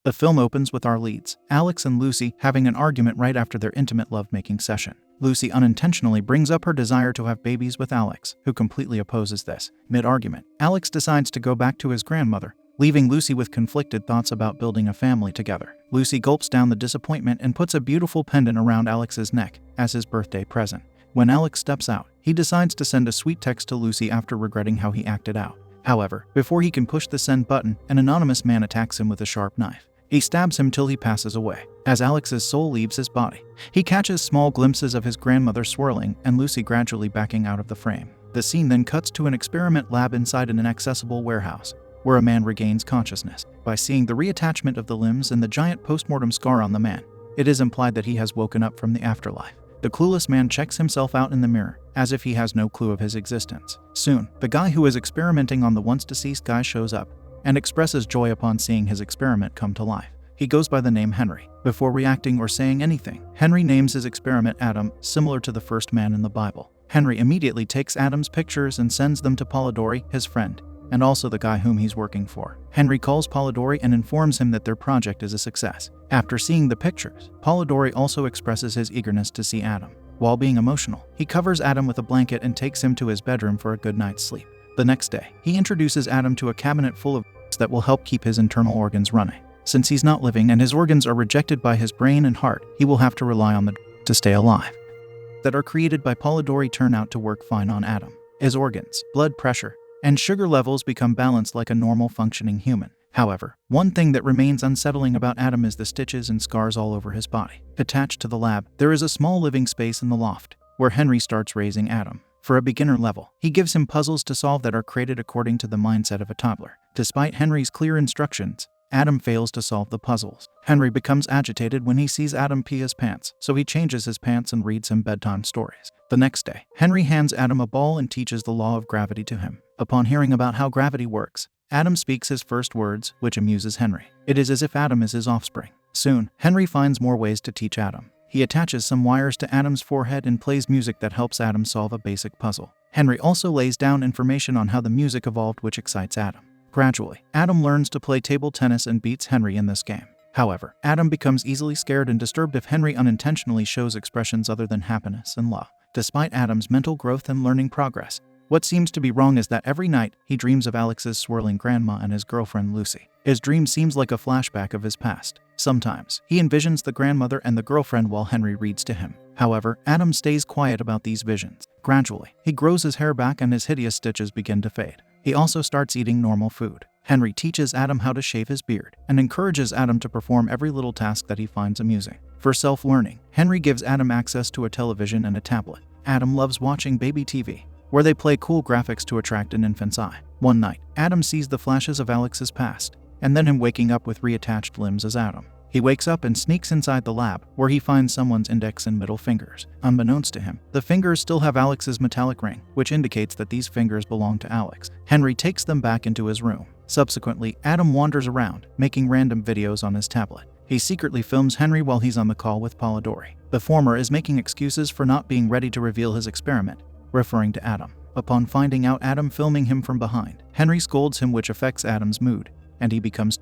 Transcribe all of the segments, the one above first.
The film opens with our leads, Alex and Lucy, having an argument right after their intimate lovemaking session. Lucy unintentionally brings up her desire to have babies with Alex, who completely opposes this. Mid-argument, Alex decides to go back to his grandmother, leaving Lucy with conflicted thoughts about building a family together. Lucy gulps down the disappointment and puts a beautiful pendant around Alex's neck as his birthday present. When Alex steps out, he decides to send a sweet text to Lucy after regretting how he acted out. However, before he can push the send button, an anonymous man attacks him with a sharp knife. He stabs him till he passes away. As Alex's soul leaves his body, he catches small glimpses of his grandmother swirling and Lucy gradually backing out of the frame. The scene then cuts to an experiment lab inside an inaccessible warehouse, where a man regains consciousness. By seeing the reattachment of the limbs and the giant postmortem scar on the man, it is implied that he has woken up from the afterlife. The clueless man checks himself out in the mirror, as if he has no clue of his existence. Soon, the guy who is experimenting on the once-deceased guy shows up and expresses joy upon seeing his experiment come to life. He goes by the name Henry. Before reacting or saying anything, Henry names his experiment Adam, similar to the first man in the Bible. Henry immediately takes Adam's pictures and sends them to Polidori, his friend, and also the guy whom he's working for. Henry calls Polidori and informs him that their project is a success. After seeing the pictures, Polidori also expresses his eagerness to see Adam. While being emotional, he covers Adam with a blanket and takes him to his bedroom for a good night's sleep. The next day, he introduces Adam to a cabinet full of that will help keep his internal organs running. Since he's not living and his organs are rejected by his brain and heart, he will have to rely on the to stay alive. That are created by Polidori turn out to work fine on Adam. His organs, blood pressure, and sugar levels become balanced like a normal functioning human. However, one thing that remains unsettling about Adam is the stitches and scars all over his body. Attached to the lab, there is a small living space in the loft, where Henry starts raising Adam. For a beginner level, he gives him puzzles to solve that are created according to the mindset of a toddler. Despite Henry's clear instructions, Adam fails to solve the puzzles. Henry becomes agitated when he sees Adam pee his pants, so he changes his pants and reads him bedtime stories. The next day, Henry hands Adam a ball and teaches the law of gravity to him. Upon hearing about how gravity works, Adam speaks his first words, which amuses Henry. It is as if Adam is his offspring. Soon, Henry finds more ways to teach Adam. He attaches some wires to Adam's forehead and plays music that helps Adam solve a basic puzzle. Henry also lays down information on how the music evolved, which excites Adam. Gradually, Adam learns to play table tennis and beats Henry in this game. However, Adam becomes easily scared and disturbed if Henry unintentionally shows expressions other than happiness and love. Despite Adam's mental growth and learning progress, what seems to be wrong is that every night, he dreams of Alex's swirling grandma and his girlfriend Lucy. His dream seems like a flashback of his past. Sometimes, he envisions the grandmother and the girlfriend while Henry reads to him. However, Adam stays quiet about these visions. Gradually, he grows his hair back and his hideous stitches begin to fade. He also starts eating normal food. Henry teaches Adam how to shave his beard and encourages Adam to perform every little task that he finds amusing. For self-learning, Henry gives Adam access to a television and a tablet. Adam loves watching baby TV, where they play cool graphics to attract an infant's eye. One night, Adam sees the flashes of Alex's past, and then him waking up with reattached limbs as Adam. He wakes up and sneaks inside the lab, where he finds someone's index and middle fingers. Unbeknownst to him, the fingers still have Alex's metallic ring, which indicates that these fingers belong to Alex. Henry takes them back into his room. Subsequently, Adam wanders around, making random videos on his tablet. He secretly films Henry while he's on the call with Polidori. The former is making excuses for not being ready to reveal his experiment, referring to Adam. Upon finding out Adam filming him from behind, Henry scolds him, which affects Adam's mood, and he becomes.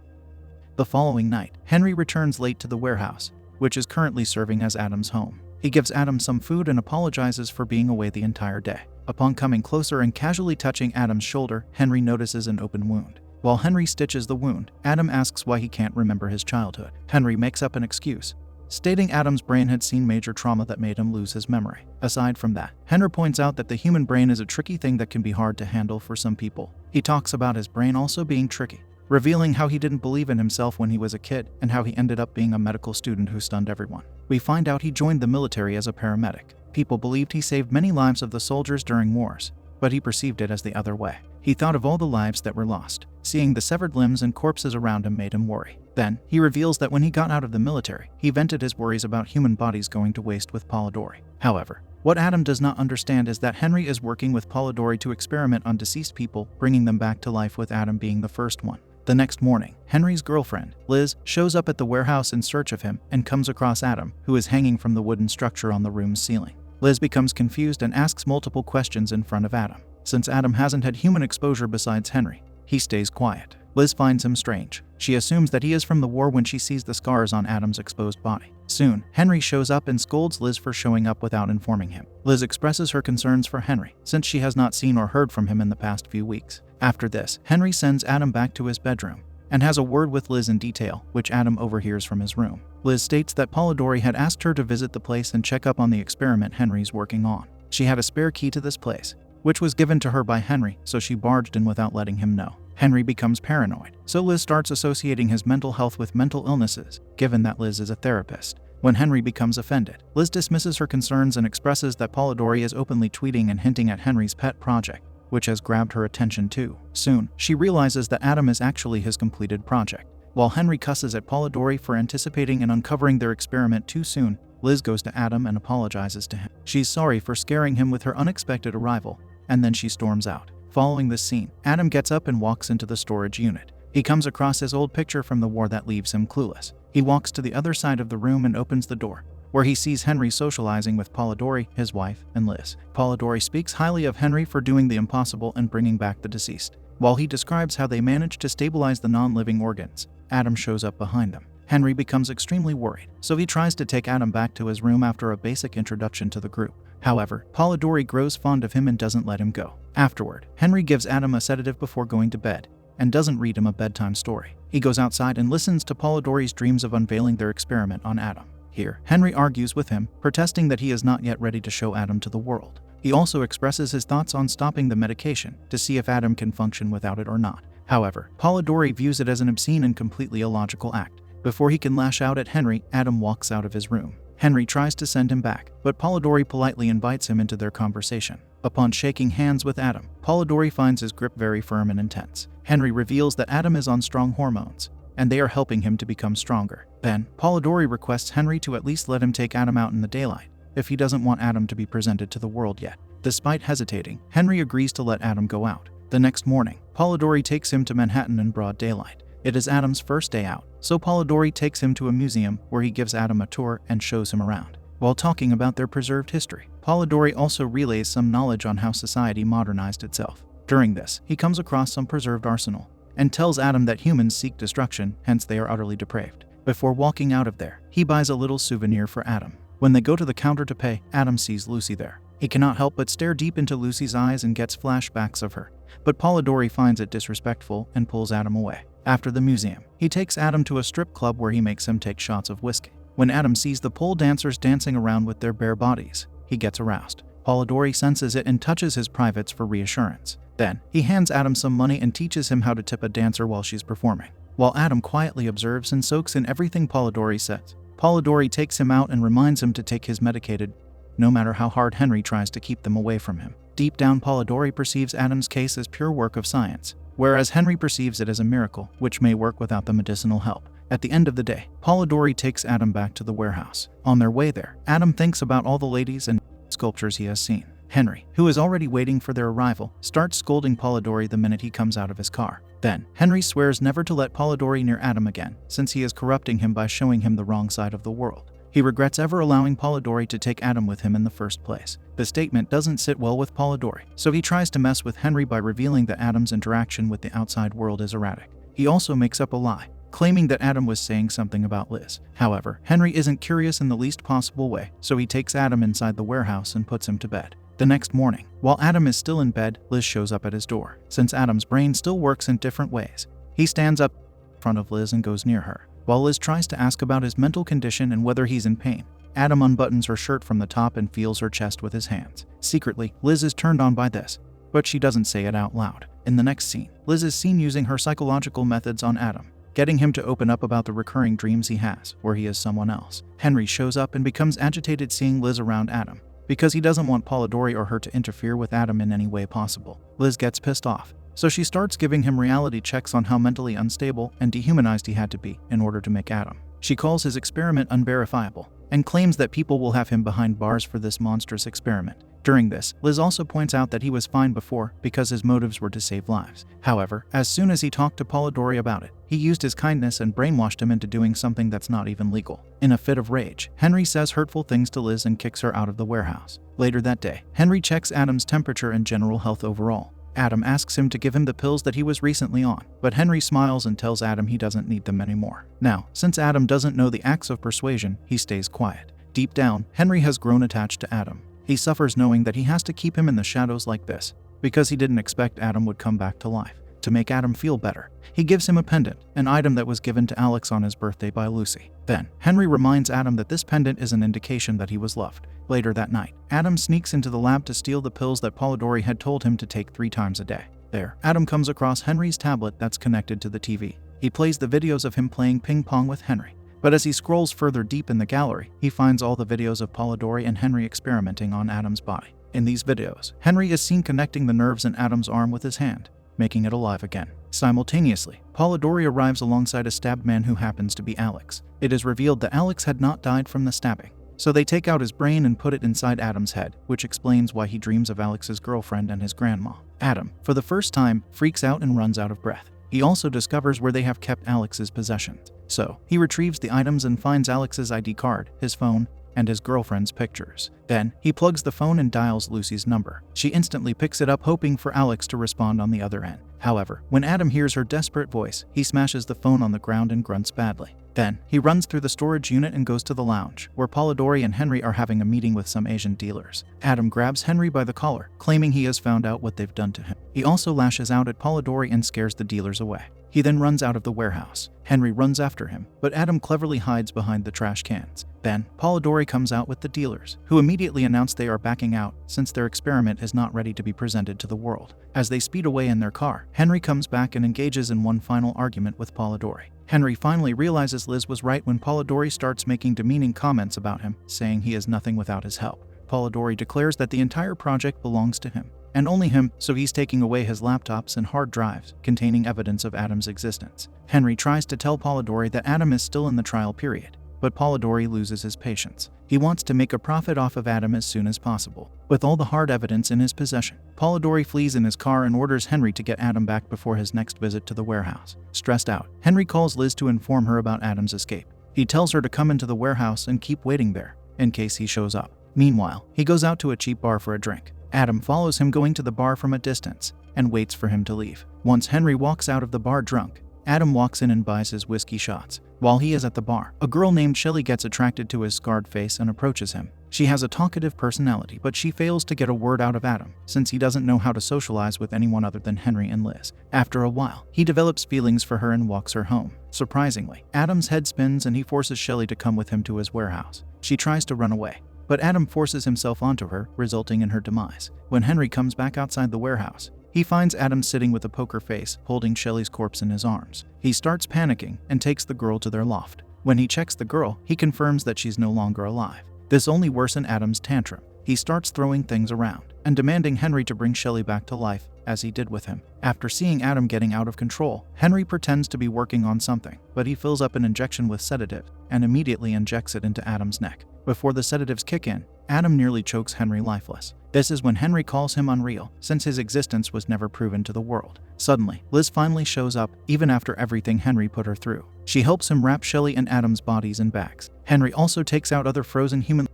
The following night, Henry returns late to the warehouse, which is currently serving as Adam's home. He gives Adam some food and apologizes for being away the entire day. Upon coming closer and casually touching Adam's shoulder, Henry notices an open wound. While Henry stitches the wound, Adam asks why he can't remember his childhood. Henry makes up an excuse, stating Adam's brain had seen major trauma that made him lose his memory. Aside from that, Henry points out that the human brain is a tricky thing that can be hard to handle for some people. He talks about his brain also being tricky, revealing how he didn't believe in himself when he was a kid and how he ended up being a medical student who stunned everyone. We find out he joined the military as a paramedic. People believed he saved many lives of the soldiers during wars, but he perceived it as the other way. He thought of all the lives that were lost. Seeing the severed limbs and corpses around him made him worry. Then, he reveals that when he got out of the military, he vented his worries about human bodies going to waste with Polidori. However, what Adam does not understand is that Henry is working with Polidori to experiment on deceased people, bringing them back to life, with Adam being the first one. The next morning, Henry's girlfriend, Liz, shows up at the warehouse in search of him and comes across Adam, who is hanging from the wooden structure on the room's ceiling. Liz becomes confused and asks multiple questions in front of Adam. Since Adam hasn't had human exposure besides Henry, he stays quiet. Liz finds him strange, She assumes that he is from the war when she sees the scars on Adam's exposed body. Soon, Henry shows up and scolds Liz for showing up without informing him. Liz expresses her concerns for Henry, since she has not seen or heard from him in the past few weeks. After this, Henry sends Adam back to his bedroom and has a word with Liz in detail, which Adam overhears from his room. Liz states that Polidori had asked her to visit the place and check up on the experiment Henry's working on. She had a spare key to this place, which was given to her by Henry, so she barged in without letting him know. Henry becomes paranoid, so Liz starts associating his mental health with mental illnesses, given that Liz is a therapist. When Henry becomes offended, Liz dismisses her concerns and expresses that Polidori is openly tweeting and hinting at Henry's pet project, which has grabbed her attention too. Soon, she realizes that Adam is actually his completed project. While Henry cusses at Polidori for anticipating and uncovering their experiment too soon, Liz goes to Adam and apologizes to him. She's sorry for scaring him with her unexpected arrival, and then she storms out. Following this scene, Adam gets up and walks into the storage unit. He comes across his old picture from the war that leaves him clueless. He walks to the other side of the room and opens the door, where he sees Henry socializing with Polidori, his wife, and Liz. Polidori speaks highly of Henry for doing the impossible and bringing back the deceased. While he describes how they managed to stabilize the non-living organs, Adam shows up behind them. Henry becomes extremely worried, so he tries to take Adam back to his room after a basic introduction to the group. However, Polidori grows fond of him and doesn't let him go. Afterward, Henry gives Adam a sedative before going to bed, and doesn't read him a bedtime story. He goes outside and listens to Polidori's dreams of unveiling their experiment on Adam. Here, Henry argues with him, protesting that he is not yet ready to show Adam to the world. He also expresses his thoughts on stopping the medication to see if Adam can function without it or not. However, Polidori views it as an obscene and completely illogical act. Before he can lash out at Henry, Adam walks out of his room. Henry tries to send him back, but Polidori politely invites him into their conversation. Upon shaking hands with Adam, Polidori finds his grip very firm and intense. Henry reveals that Adam is on strong hormones, and they are helping him to become stronger. Then, Polidori requests Henry to at least let him take Adam out in the daylight, if he doesn't want Adam to be presented to the world yet. Despite hesitating, Henry agrees to let Adam go out. The next morning, Polidori takes him to Manhattan in broad daylight. It is Adam's first day out, so Polidori takes him to a museum where he gives Adam a tour and shows him around. While talking about their preserved history, Polidori also relays some knowledge on how society modernized itself. During this, he comes across some preserved arsenal, and tells Adam that humans seek destruction, hence they are utterly depraved. Before walking out of there, he buys a little souvenir for Adam. When they go to the counter to pay, Adam sees Lucy there. He cannot help but stare deep into Lucy's eyes and gets flashbacks of her, but Polidori finds it disrespectful and pulls Adam away. After the museum, he takes Adam to a strip club where he makes him take shots of whiskey. When Adam sees the pole dancers dancing around with their bare bodies, he gets aroused. Polidori senses it and touches his privates for reassurance. Then, he hands Adam some money and teaches him how to tip a dancer while she's performing. While Adam quietly observes and soaks in everything Polidori says, Polidori takes him out and reminds him to take his medicated, no matter how hard Henry tries to keep them away from him. Deep down, Polidori perceives Adam's case as pure work of science, whereas Henry perceives it as a miracle, which may work without the medicinal help. At the end of the day, Polidori takes Adam back to the warehouse. On their way there, Adam thinks about all the ladies and sculptures he has seen. Henry, who is already waiting for their arrival, starts scolding Polidori the minute he comes out of his car. Then, Henry swears never to let Polidori near Adam again, since he is corrupting him by showing him the wrong side of the world. He regrets ever allowing Polidori to take Adam with him in the first place. The statement doesn't sit well with Polidori, so he tries to mess with Henry by revealing that Adam's interaction with the outside world is erratic. He also makes up a lie, claiming that Adam was saying something about Liz. However, Henry isn't curious in the least possible way, so he takes Adam inside the warehouse and puts him to bed. The next morning, while Adam is still in bed, Liz shows up at his door. Since Adam's brain still works in different ways, he stands up in front of Liz and goes near her. While Liz tries to ask about his mental condition and whether he's in pain, Adam unbuttons her shirt from the top and feels her chest with his hands. Secretly, Liz is turned on by this, but she doesn't say it out loud. In the next scene, Liz is seen using her psychological methods on Adam, getting him to open up about the recurring dreams he has, where he is someone else. Henry shows up and becomes agitated seeing Liz around Adam, because he doesn't want Polidori or her to interfere with Adam in any way possible. Liz gets pissed off, so she starts giving him reality checks on how mentally unstable and dehumanized he had to be in order to make Adam. She calls his experiment unverifiable, and claims that people will have him behind bars for this monstrous experiment. During this, Liz also points out that he was fine before because his motives were to save lives. However, as soon as he talked to Polidori about it, he used his kindness and brainwashed him into doing something that's not even legal. In a fit of rage, Henry says hurtful things to Liz and kicks her out of the warehouse. Later that day, Henry checks Adam's temperature and general health overall. Adam asks him to give him the pills that he was recently on, but Henry smiles and tells Adam he doesn't need them anymore. Now, since Adam doesn't know the acts of persuasion, he stays quiet. Deep down, Henry has grown attached to Adam. He suffers knowing that he has to keep him in the shadows like this, because he didn't expect Adam would come back to life. To make Adam feel better, he gives him a pendant, an item that was given to Alex on his birthday by Lucy. Then, Henry reminds Adam that this pendant is an indication that he was loved. Later that night, Adam sneaks into the lab to steal the pills that Polidori had told him to take 3 times a day. There, Adam comes across Henry's tablet that's connected to the TV. He plays the videos of him playing ping pong with Henry. But as he scrolls further deep in the gallery, he finds all the videos of Polidori and Henry experimenting on Adam's body. In these videos, Henry is seen connecting the nerves in Adam's arm with his hand, making it alive again. Simultaneously, Polidori arrives alongside a stabbed man who happens to be Alex. It is revealed that Alex had not died from the stabbing, so they take out his brain and put it inside Adam's head, which explains why he dreams of Alex's girlfriend and his grandma. Adam, for the first time, freaks out and runs out of breath. He also discovers where they have kept Alex's possessions. So, he retrieves the items and finds Alex's ID card, his phone, and his girlfriend's pictures. Then, he plugs the phone and dials Lucy's number. She instantly picks it up, hoping for Alex to respond on the other end. However, when Adam hears her desperate voice, he smashes the phone on the ground and grunts badly. Then, he runs through the storage unit and goes to the lounge, where Polidori and Henry are having a meeting with some Asian dealers. Adam grabs Henry by the collar, claiming he has found out what they've done to him. He also lashes out at Polidori and scares the dealers away. He then runs out of the warehouse. Henry runs after him, but Adam cleverly hides behind the trash cans. Then, Polidori comes out with the dealers, who immediately announce they are backing out since their experiment is not ready to be presented to the world. As they speed away in their car, Henry comes back and engages in one final argument with Polidori. Henry finally realizes Liz was right when Polidori starts making demeaning comments about him, saying he is nothing without his help. Polidori declares that the entire project belongs to him, and only him, so he's taking away his laptops and hard drives containing evidence of Adam's existence. Henry tries to tell Polidori that Adam is still in the trial period, but Polidori loses his patience. He wants to make a profit off of Adam as soon as possible. With all the hard evidence in his possession, Polidori flees in his car and orders Henry to get Adam back before his next visit to the warehouse. Stressed out, Henry calls Liz to inform her about Adam's escape. He tells her to come into the warehouse and keep waiting there, in case he shows up. Meanwhile, he goes out to a cheap bar for a drink. Adam follows him going to the bar from a distance and waits for him to leave. Once Henry walks out of the bar drunk, Adam walks in and buys his whiskey shots. While he is at the bar, a girl named Shelley gets attracted to his scarred face and approaches him. She has a talkative personality, but she fails to get a word out of Adam, since he doesn't know how to socialize with anyone other than Henry and Liz. After a while, he develops feelings for her and walks her home. Surprisingly, Adam's head spins and he forces Shelley to come with him to his warehouse. She tries to run away, but Adam forces himself onto her, resulting in her demise. When Henry comes back outside the warehouse, he finds Adam sitting with a poker face, holding Shelley's corpse in his arms. He starts panicking and takes the girl to their loft. When he checks the girl, he confirms that she's no longer alive. This only worsened Adam's tantrum. He starts throwing things around and demanding Henry to bring Shelley back to life, as he did with him. After seeing Adam getting out of control, Henry pretends to be working on something, but he fills up an injection with sedative and immediately injects it into Adam's neck. Before the sedatives kick in, Adam nearly chokes Henry lifeless. This is when Henry calls him unreal, since his existence was never proven to the world. Suddenly, Liz finally shows up, even after everything Henry put her through. She helps him wrap Shelley and Adam's bodies in bags. Henry also takes out other frozen human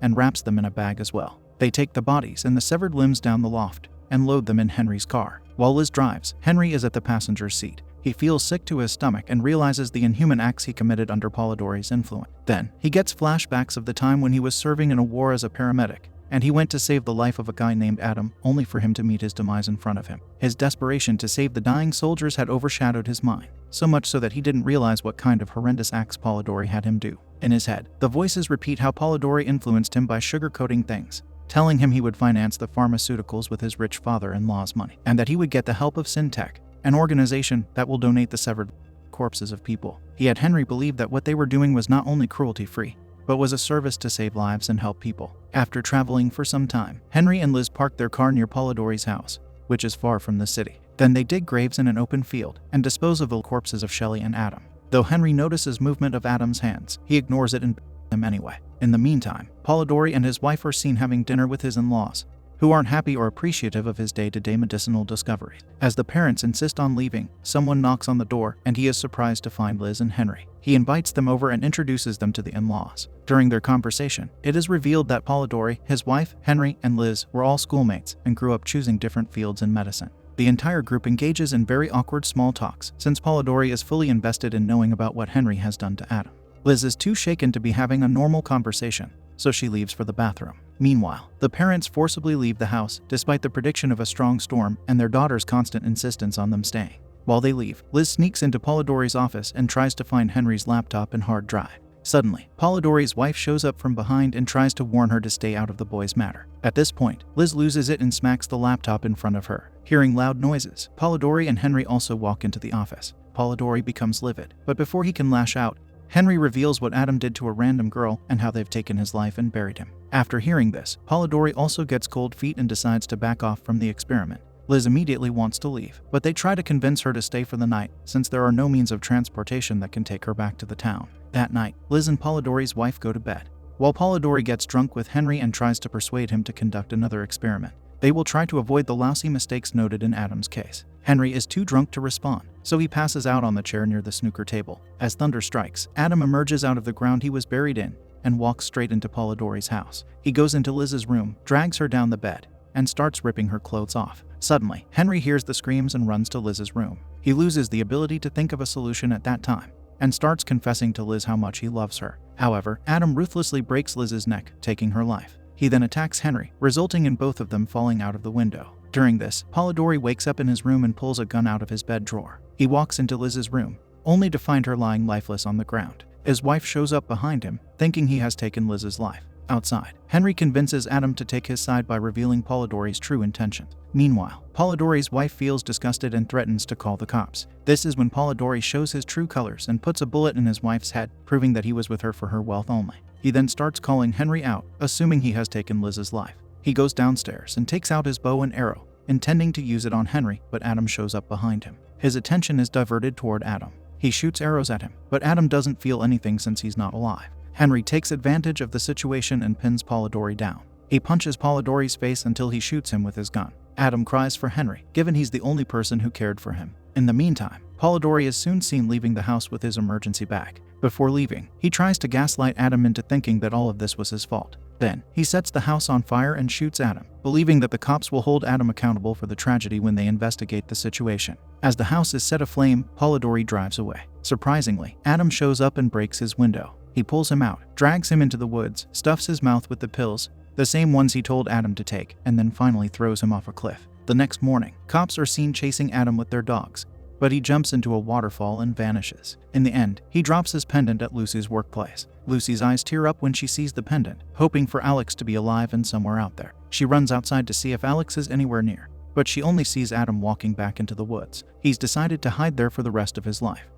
and wraps them in a bag as well. They take the bodies and the severed limbs down the loft and load them in Henry's car. While Liz drives, Henry is at the passenger's seat. He feels sick to his stomach and realizes the inhuman acts he committed under Polidori's influence. Then, he gets flashbacks of the time when he was serving in a war as a paramedic, and he went to save the life of a guy named Adam, only for him to meet his demise in front of him. His desperation to save the dying soldiers had overshadowed his mind, so much so that he didn't realize what kind of horrendous acts Polidori had him do. In his head, the voices repeat how Polidori influenced him by sugarcoating things, telling him he would finance the pharmaceuticals with his rich father-in-law's money, and that he would get the help of Syntech, an organization that will donate the severed corpses of people. He had Henry believe that what they were doing was not only cruelty-free, but was a service to save lives and help people. After traveling for some time, Henry and Liz park their car near Polidori's house, which is far from the city. Then they dig graves in an open field and dispose of the corpses of Shelley and Adam. Though Henry notices movement of Adam's hands, he ignores it and them anyway. In the meantime, Polidori and his wife are seen having dinner with his in-laws, who aren't happy or appreciative of his day-to-day medicinal discoveries. As the parents insist on leaving, someone knocks on the door and he is surprised to find Liz and Henry. He invites them over and introduces them to the in-laws. During their conversation, it is revealed that Polidori, his wife, Henry, and Liz were all schoolmates and grew up choosing different fields in medicine. The entire group engages in very awkward small talks, since Polidori is fully invested in knowing about what Henry has done to Adam. Liz is too shaken to be having a normal conversation, so she leaves for the bathroom. Meanwhile, the parents forcibly leave the house despite the prediction of a strong storm and their daughter's constant insistence on them staying. While they leave, Liz sneaks into Polidori's office and tries to find Henry's laptop and hard drive. Suddenly, Polidori's wife shows up from behind and tries to warn her to stay out of the boys' matter. At this point, Liz loses it and smacks the laptop in front of her. Hearing loud noises, Polidori and Henry also walk into the office. Polidori becomes livid, but before he can lash out, Henry reveals what Adam did to a random girl and how they've taken his life and buried him. After hearing this, Polidori also gets cold feet and decides to back off from the experiment. Liz immediately wants to leave, but they try to convince her to stay for the night since there are no means of transportation that can take her back to the town. That night, Liz and Polidori's wife go to bed, while Polidori gets drunk with Henry and tries to persuade him to conduct another experiment. They will try to avoid the lousy mistakes noted in Adam's case. Henry is too drunk to respond, so he passes out on the chair near the snooker table. As thunder strikes, Adam emerges out of the ground he was buried in and walks straight into Polidori's house. He goes into Liz's room, drags her down the bed, and starts ripping her clothes off. Suddenly, Henry hears the screams and runs to Liz's room. He loses the ability to think of a solution at that time and starts confessing to Liz how much he loves her. However, Adam ruthlessly breaks Liz's neck, taking her life. He then attacks Henry, resulting in both of them falling out of the window. During this, Polidori wakes up in his room and pulls a gun out of his bed drawer. He walks into Liz's room, only to find her lying lifeless on the ground. His wife shows up behind him, thinking he has taken Liz's life. Outside, Henry convinces Adam to take his side by revealing Polidori's true intentions. Meanwhile, Polidori's wife feels disgusted and threatens to call the cops. This is when Polidori shows his true colors and puts a bullet in his wife's head, proving that he was with her for her wealth only. He then starts calling Henry out, assuming he has taken Liz's life. He goes downstairs and takes out his bow and arrow, intending to use it on Henry, but Adam shows up behind him. His attention is diverted toward Adam. He shoots arrows at him, but Adam doesn't feel anything since he's not alive. Henry takes advantage of the situation and pins Polidori down. He punches Polidori's face until he shoots him with his gun. Adam cries for Henry, given he's the only person who cared for him. In the meantime, Polidori is soon seen leaving the house with his emergency bag. Before leaving, he tries to gaslight Adam into thinking that all of this was his fault. Then, he sets the house on fire and shoots Adam, believing that the cops will hold Adam accountable for the tragedy when they investigate the situation. As the house is set aflame, Polidori drives away. Surprisingly, Adam shows up and breaks his window. He pulls him out, drags him into the woods, stuffs his mouth with the pills, the same ones he told Adam to take, and then finally throws him off a cliff. The next morning, cops are seen chasing Adam with their dogs, but he jumps into a waterfall and vanishes. In the end, he drops his pendant at Lucy's workplace. Lucy's eyes tear up when she sees the pendant, hoping for Alex to be alive and somewhere out there. She runs outside to see if Alex is anywhere near, but she only sees Adam walking back into the woods. He's decided to hide there for the rest of his life.